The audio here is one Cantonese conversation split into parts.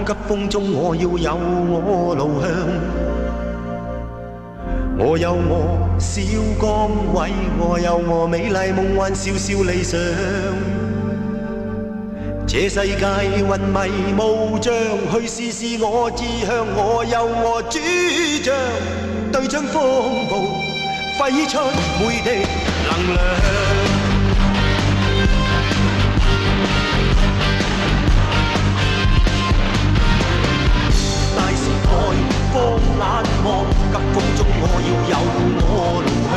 急風中我要有我路向，我有我小崗位，我有我美麗夢幻小小理想。這世界雲迷霧障，去試試我志向，我有我主張，對準風暴，揮出每滴能量。放眼望，急風中我要有我路向，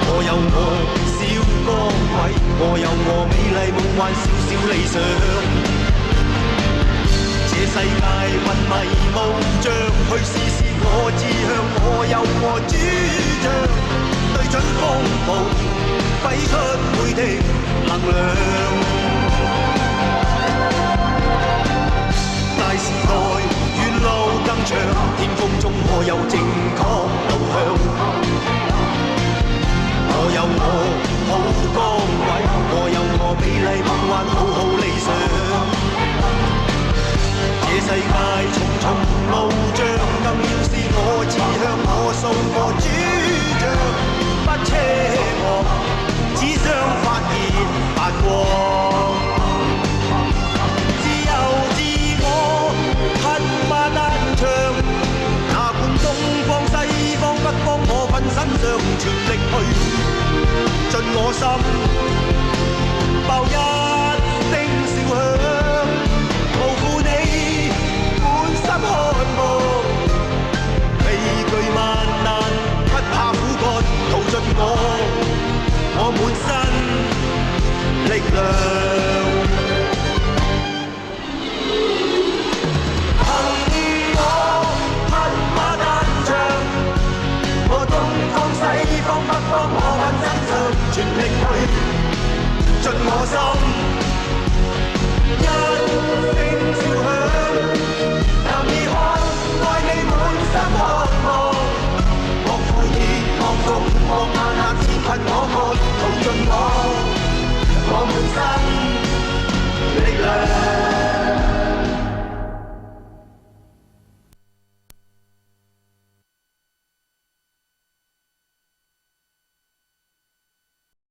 我有我小崗位，我有我美麗夢幻小小理想。這世界雲迷霧障，去試試我志向，我有我主張，對準風暴，揮出每滴能量。大時代遠路更長，天空中我有正確路向，我有我好崗位，我有我美麗夢幻好理想。這世界重重路障，更要是我志向，我數我主張，不奢望，只想發現發光。哪管東方西方北方，我奮身上全力去，盡我心，爆一